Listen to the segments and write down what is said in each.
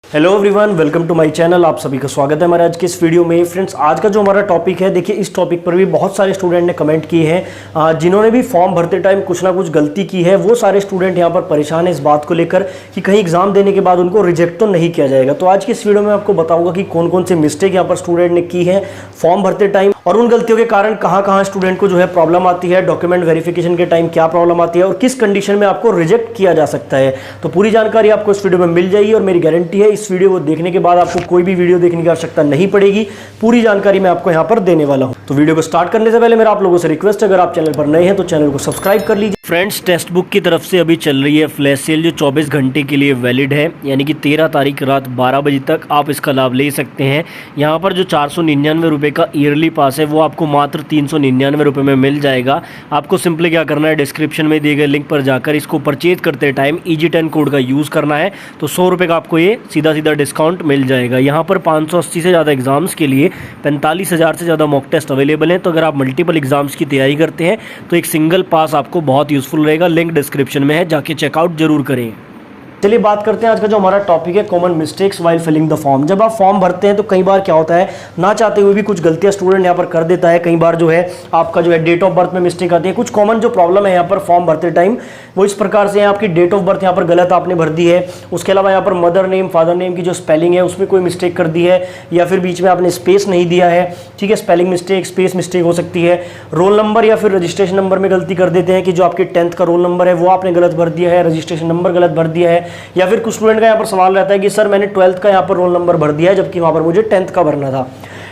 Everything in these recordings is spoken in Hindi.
Hello everyone, welcome to my channel. आप सभी का स्वागत है हमारे आज के इस वीडियो में। फ्रेंड्स, आज का जो हमारा टॉपिक है, देखिए इस टॉपिक पर भी बहुत सारे स्टूडेंट ने कमेंट किए हैं। जिन्होंने भी फॉर्म भरते टाइम कुछ ना कुछ गलती की है, वो सारे स्टूडेंट यहाँ पर परेशान है इस बात को लेकर कि कहीं एग्जाम देने के बाद उनको रिजेक्ट तो नहीं किया जाएगा। तो आज की इस वीडियो में आपको बताऊंगा कि कौन कौन से मिस्टेक यहाँ पर स्टूडेंट ने की है फॉर्म भरते टाइम, और उन गलतियों के कारण कहाँ कहाँ स्टूडेंट को जो है प्रॉब्लम आती है, डॉक्यूमेंट वेरिफिकेशन के टाइम क्या प्रॉब्लम आती है और किस कंडीशन में आपको रिजेक्ट किया जा सकता है। तो पूरी जानकारी आपको इस वीडियो में मिल जाएगी और मेरी गारंटी है इस वीडियो को देखने के बाद आपको कोई भी वीडियो देखने की आवश्यकता नहीं पड़ेगी। पूरी जानकारी मैं आपको यहाँ पर देने वाला हूँ। तो वीडियो को स्टार्ट करने से पहले मेरा आप लोगों से रिक्वेस्ट है, अगर आप चैनल पर नए हैं तो चैनल को सब्सक्राइब कर लीजिए। फ्रेंड्स, टेक्स्ट बुक की तरफ से अभी चल रही है फ्लैश सेल, जो 24 घंटे के लिए वैलिड है, यानी कि 13 तारीख रात 12 बजे तक आप इसका लाभ ले सकते हैं। यहाँ पर जो 499 रुपये का ईयरली पास है वो आपको मात्र 399 रुपये में मिल जाएगा। आपको सिंपली क्या करना है, डिस्क्रिप्शन में दिए गए लिंक पर जाकर इसको परचेज करते टाइम EG10 कोड का यूज़ करना है, तो 100 रुपये का आपको ये सीधा सीधा डिस्काउंट मिल जाएगा। यहाँ पर 580 से ज़्यादा एग्जाम्स के लिए 45,000 से ज़्यादा मॉक टेस्ट अवेलेबल हैं। तो अगर आप मल्टीपल एग्जाम्स की तैयारी करते हैं तो एक सिंगल पास आपको बहुत यूज़फुल रहेगा। लिंक डिस्क्रिप्शन में है, जाके चेकआउट जरूर करें। चलिए बात करते हैं आज का जो हमारा टॉपिक है, common mistakes while filling the form. जब आप फॉर्म भरते हैं तो कई बार क्या होता है, ना चाहते हुए भी कुछ गलतियां स्टूडेंट यहाँ पर कर देता है। कई बार जो है आपका जो है डेट ऑफ बर्थ में मिस्टेक आती है। कुछ कॉमन जो प्रॉब्लम है यहाँ पर फॉर्म भरते टाइम वो इस प्रकार से है, आपकी डेट ऑफ बर्थ यहाँ पर गलत आपने भर दी है। उसके अलावा यहाँ पर मदर नेम फादर नेम की जो स्पेलिंग है उसमें कोई मिस्टेक कर दी है, या फिर बीच में आपने स्पेस नहीं दिया है। ठीक है, स्पेलिंग मिस्टेक, स्पेस मिस्टेक हो सकती है। रोल नंबर या फिर रजिस्ट्रेशन नंबर में गलती कर देते हैं कि जो आपके 10th का रोल नंबर है वो आपने गलत भर दिया है, रजिस्ट्रेशन नंबर गलत भर दिया है। या फिर कुछ स्टूडेंट का यहाँ पर सवाल रहता है कि सर मैंने 12th का यहाँ पर रोल नंबर भर दिया है जबकि वहाँ पर मुझे 10th का भरना था।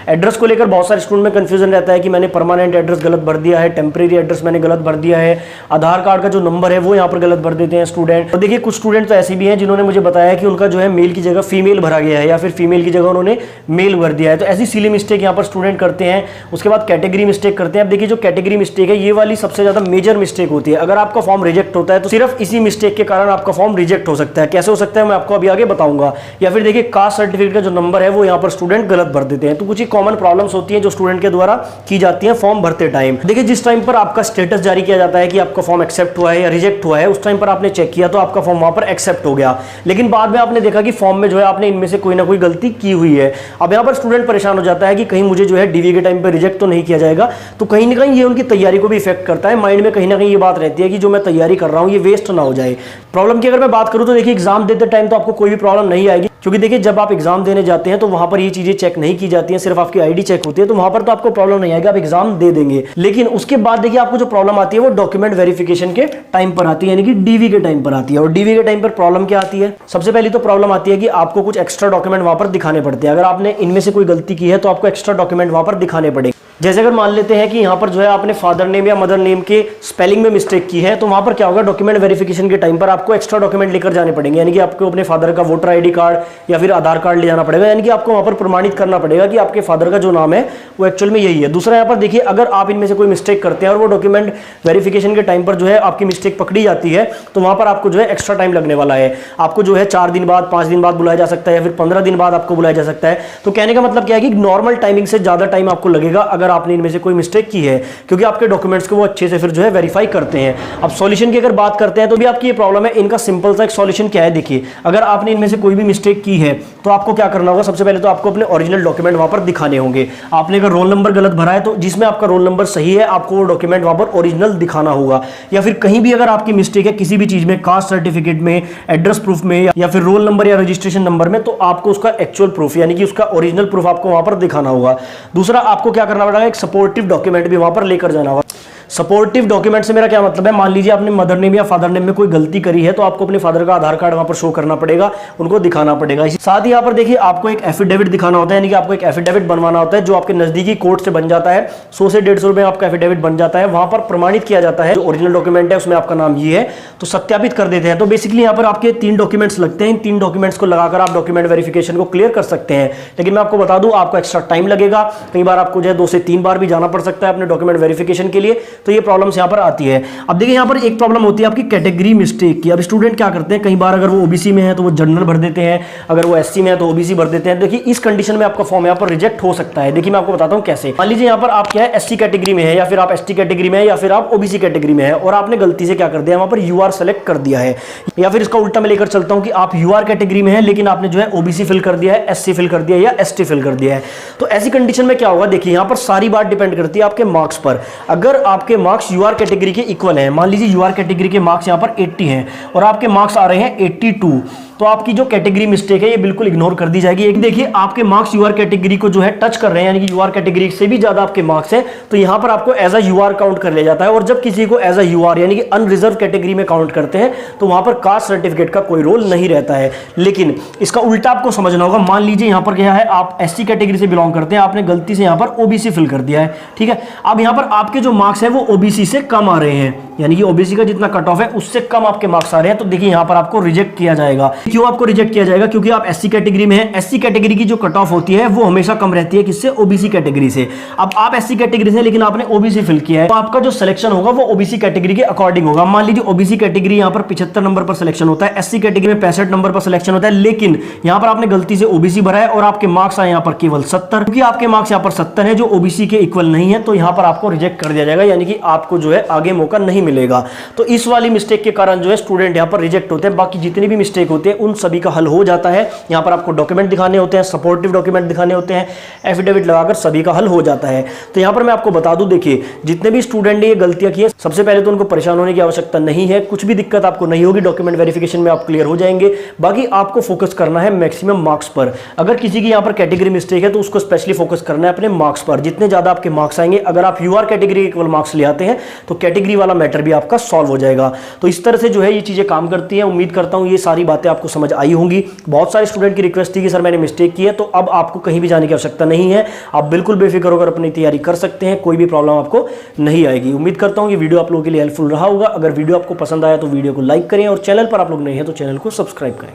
एड्रेस को लेकर बहुत सारे स्टूडेंट में कंफ्यूजन रहता है कि मैंने परमानेंट एड्रेस गलत भर दिया है, टेम्परेरी एड्रेस मैंने गलत भर दिया है, आधार कार्ड का जो नंबर है वो यहाँ पर गलत भर देते हैं स्टूडेंट। और देखिए कुछ स्टूडेंट तो ऐसे भी हैं जिन्होंने मुझे बताया कि उनका जो है मेल की जगह फीमेल भरा गया है या फिर फीमेल की जगह उन्होंने मेल भर दिया है। तो ऐसी सिली मिस्टेक यहाँ पर स्टूडेंट करते हैं। उसके बाद कैटेगरी मिस्टेक करते हैं। अब देखिए जो कैटेगरी मिस्टेक है ये वाली सबसे ज्यादा मेजर मिस्टेक होती है। अगर आपका फॉर्म रिजेक्ट होता है तो सिर्फ इसी मिस्टेक के कारण आपका फॉर्म रिजेक्ट हो सकता है। कैसे हो सकता है मैं आपको अभी आगे बताऊंगा। या फिर देखिए कास्ट सर्टिफिकेट का जो नंबर है वो यहाँ पर स्टूडेंट गलत भर देते हैं। तो कुछ ही कॉमन प्रॉब्लम्स होती है जो स्टूडेंट के द्वारा की जाती है फॉर्म भरते टाइम। देखिए जिस टाइम पर आपका स्टेटस जारी किया जाता है कि आपका फॉर्म एक्सेप्ट हुआ है या रिजेक्ट हुआ है, उस टाइम पर आपने चेक किया तो आपका फॉर्म वहां पर एक्सेप्ट हो गया, लेकिन बाद में आपने देखा कि फॉर्म में जो है आपने इनमें से कोई ना कोई गलती की हुई है। अब यहां पर स्टूडेंट परेशान हो जाता है कि कहीं मुझे जो है डीवी के टाइम पर रिजेक्ट तो नहीं किया जाएगा। तो कहीं ना कहीं ये उनकी तैयारी को भी इफेक्ट करता है। माइंड में कहीं ना कहीं ये बात रहती है कि जो मैं तैयारी कर रहा हूं ये वेस्ट ना हो जाए। प्रॉब्लम की अगर मैं बात करूं तो देखिए एग्जाम देते टाइम तो आपको कोई भी प्रॉब्लम नहीं आएगी, क्योंकि देखिए जब आप एग्जाम देने जाते हैं तो वहां पर ये चीजें चेक नहीं की जाती हैं, सिर्फ आपकी आईडी चेक होती है। तो वहां पर तो आपको प्रॉब्लम नहीं आएगा, आप एग्जाम दे देंगे। लेकिन उसके बाद देखिए आपको जो प्रॉब्लम आती है वो डॉक्यूमेंट वेरिफिकेशन के टाइम पर आती है, यानी कि डीवी के टाइम पर आती है। और डीवी के टाइम पर प्रॉब्लम क्या आती है, सबसे पहली तो प्रॉब्लम आती है कि आपको कुछ एक्स्ट्रा डॉक्यूमेंट वहां पर दिखाने पड़ते हैं। अगर आपने इनमें से कोई गलती की है तो आपको एक्स्ट्रा डॉक्यूमेंट वहां पर दिखाने पड़ेंगे। जैसे अगर मान लेते हैं कि यहाँ पर जो है आपने फादर नेम या मदर नेम के स्पेलिंग में मिस्टेक की है, तो वहां पर क्या होगा, डॉक्यूमेंट वेरिफिकेशन के टाइम पर आपको एक्स्ट्रा डॉक्यूमेंट लेकर जाने पड़ेंगे। यानी कि आपको अपने फादर का वोटर आईडी कार्ड या फिर आधार कार्ड ले जाना पड़ेगा। यानी कि आपको वहां पर प्रमाणित करना पड़ेगा कि आपके फादर का जो नाम है वो एक्चुअल में यही है। दूसरा यहाँ पर देखिए, अगर आप इनमें से कोई मिस्टेक करते हैं और वो डॉक्यूमेंट वेरिफिकेशन के टाइम पर जो है आपकी मिस्टेक पकड़ी जाती है, तो वहां पर आपको जो है एक्स्ट्रा टाइम लगने वाला है। आपको जो है 4 दिन बाद, 5 दिन बाद बुलाया जा सकता है या फिर 15 दिन बाद आपको बुलाया जा सकता है। तो कहने का मतलब क्या है कि नॉर्मल टाइमिंग से ज्यादा टाइम आपको लगेगा अगर आपने इनमें से कोई मिस्टेक की है, क्योंकि आपके डॉक्यूमेंट्स को वो अच्छे से फिर जो है वेरीफाई करते हैं। अब सॉल्यूशन की अगर बात करते हैं तो भी आपकी ये प्रॉब्लम है। इनका सिंपल सा एक सॉल्यूशन क्या है, देखिए अगर आपने इनमें से कोई भी मिस्टेक की है तो आपको क्या करना होगा, सबसे पहले तो आपको अपने ओरिजिनल डॉक्यूमेंट वहां पर दिखाने होंगे। आपने अगर रोल नंबर गलत भरा है तो जिसमें आपका रोल नंबर सही है आपको वो डॉक्यूमेंट वहां पर ओरिजिनल दिखाना होगा। या फिर कहीं भी अगर आपकी मिस्टेक है किसी भी चीज में, कास्ट सर्टिफिकेट में, एड्रेस प्रूफ में या फिर रोल नंबर या रजिस्ट्रेशन नंबर में, तो आपको उसका एक्चुअल प्रूफ यानी कि उसका ओरिजिनल प्रूफ आपको वहां पर दिखाना होगा। दूसरा आपको क्या करना पड़ेगा, एक सपोर्टिव डॉक्यूमेंट भी वहां पर लेकर जाना होगा। सपोर्टिव डॉक्यूमेंट से मेरा क्या मतलब है, मान लीजिए आपने मदर नेम या फादर नेम में कोई गलती करी है तो आपको अपने फादर का आधार कार्ड वहां पर शो करना पड़ेगा, उनको दिखाना पड़ेगा। साथ ही यहाँ पर देखिए आपको एक एफिडेविट दिखाना होता है, यानी कि आपको एक एफिडेविट बनवाना होता है जो आपके नजदीकी कोर्ट से बन जाता है। 100 से 150 रुपए आपका एफिडेविट बन जाता है। वहां पर प्रमाणित किया जाता है जो ओरिजिनल डॉक्यूमेंट है उसमें आपका नाम ये है, तो सत्यापित कर देते हैं। तो बेसिकली यहाँ पर आपके 3 डॉक्यूमेंट्स लगते हैं। इन 3 डॉक्यूमेंट्स को लगाकर आप डॉक्यूमेंट वेरिफिकेशन को क्लियर कर सकते हैं। लेकिन मैं आपको बता दूं आपको एक्स्ट्रा टाइम लगेगा। कई बार आपको जो है 2 से 3 बार भी जाना पड़ सकता है अपने डॉक्यूमेंट वेरिफिकेशन के लिए। तो ये प्रॉब्लम्स यहाँ पर आती है। अब देखिए यहाँ पर एक प्रॉब्लम होती है आपकी कैटेगरी मिस्टेक की। अब स्टूडेंट क्या करते हैं, कई बार अगर वो ओबीसी में है तो वो जनरल भर देते हैं, अगर वो एससी में है तो ओबीसी भर देते हैं। देखिए इस कंडीशन में आपका फॉर्म यहाँ पर रिजेक्ट हो सकता है। देखिए मैं आपको बताता हूँ कैसे। मान लीजिए यहाँ पर आप क्या है, एससी कैटेगरी में है या फिर आप एसटी कैटेगरी में है या फिर आप ओबीसी कैटेगरी में है और आपने गलती से क्या कर दिया, वहां पर यूआर सेलेक्ट कर दिया है। या फिर इसका उल्टा मैं लेकर चलता हूं कि आप यूआर कैटेगरी में है लेकिन आपने जो है ओबीसी फिल कर दिया है, एससी फिल कर दिया है या एसटी फिल कर दिया है। तो ऐसी कंडीशन में क्या होगा, देखिए यहां पर सारी बात डिपेंड करती है आपके मार्क्स पर। अगर आपके मार्क्स यूआर कैटेगरी के इक्वल है, मान लीजिए यूआर कैटेगरी के मार्क्स यहां पर 80 हैं और आपके मार्क्स आ रहे हैं 82, तो आपकी जो कैटेगरी मिस्टेक है ये बिल्कुल इग्नोर कर दी जाएगी। एक देखिए आपके मार्क्स यूआर कैटेगरी को जो है टच कर रहे हैं, यानी कि यूआर कैटेगरी से भी ज्यादा आपके मार्क्स हैं, तो यहां पर आपको एज अ यूआर काउंट कर लिया जाता है। और जब किसी को एज अ यूआर यानी कि अनरिजर्व कैटेगरी में काउंट करते हैं तो वहां पर कास्ट सर्टिफिकेट का कोई रोल नहीं रहता है। लेकिन इसका उल्टा आपको समझना होगा। मान लीजिए यहां पर क्या है, आप एससी कैटेगरी से बिलोंग करते हैं, आपने गलती से यहां पर ओबीसी फिल कर दिया है, ठीक है। अब यहां पर आपके जो मार्क्स है वो ओबीसी से कम आ रहे हैं, यानी कि ओबीसी का जितना कट ऑफ है उससे कम आपके मार्क्स आ रहे हैं, तो देखिए यहां पर आपको रिजेक्ट किया जाएगा। क्यों आपको रिजेक्ट किया जाएगा, क्योंकि आप एससी कैटेगरी में हैं। एससी कैटेगरी की जो कट ऑफ होती है वो हमेशा कम रहती है किससे, ओबीसी कैटेगरी से। अब आप एससी कैटेगरी से लेकिन आपने ओबीसी फिल किया है, तो आपका जो सिलेक्शन होगा वो ओबीसी कैटेगरी के अकॉर्डिंग होगा। मान लीजिए ओबीसी कैटेगरी यहां पर 75 नंबर पर सिलेक्शन होता है, एससी कैटेगरी में 65 नंबर पर सिलेक्शन होता है, लेकिन यहां पर आपने गलती से ओबीसी भरा है और आपके मार्क्स आए यहां पर केवल 70, क्योंकि आपके मार्क्स यहां पर 70 है जो ओबीसी के इक्वल नहीं है, तो यहां पर आपको रिजेक्ट कर दिया जाएगा, यानी कि आपको जो है आगे मौका नहीं मिलेगा। तो इस वाली मिस्टेक के कारण जो है स्टूडेंट यहां पर रिजेक्ट होते हैं। बाकी जितनी भी मिस्टेक होते हैं उन सभी का हल हो जाता है। यहां पर आपको डॉक्यूमेंट दिखाने होते हैं, सपोर्टिव डॉक्यूमेंट दिखाने होते हैं, एफिडेविट लगाकर सभी का हल हो जाता है। तो यहां पर मैं आपको बता दूं, देखिए जितने भी स्टूडेंट ने ये गलतियां की है, सबसे पहले तो उनको परेशान होने की आवश्यकता नहीं है, कुछ भी दिक्कत आपको नहीं होगी, डॉक्यूमेंट वेरिफिकेशन में आप क्लियर हो जाएंगे। बाकी आपको फोकस करना है मैक्सिमम मार्क्स पर। अगर किसी की यहां पर कैटेगरी मिस्टेक है तो उसको स्पेशली फोकस करना है अपने मार्क्स पर। जितने ज्यादा आपके मार्क्स आएंगे, अगर आप यूआर कैटेगरी के केवल मार्क्स ले आते हैं तो कैटेगरी वाला मैटर भी आपका सॉल्व हो जाएगा। तो इस तरह से जो है ये चीजें काम करती हैं। उम्मीद करता हूं ये सारी बातें आपको समझ आई होंगी। बहुत सारे स्टूडेंट की रिक्वेस्ट थी कि सर मैंने मिस्टेक की है, तो अब आपको कहीं भी जाने की आवश्यकता नहीं है, आप बिल्कुल बेफिक्र होकर अपनी तैयारी कर सकते हैं, कोई भी प्रॉब्लम आपको नहीं आएगी। उम्मीद करता हूं कि वीडियो आप लोगों के लिए हेल्पफुल रहा होगा। अगर वीडियो आपको पसंद आया तो वीडियो को लाइक करें और चैनल पर आप लोग नए हैं तो चैनल को सब्सक्राइब करें।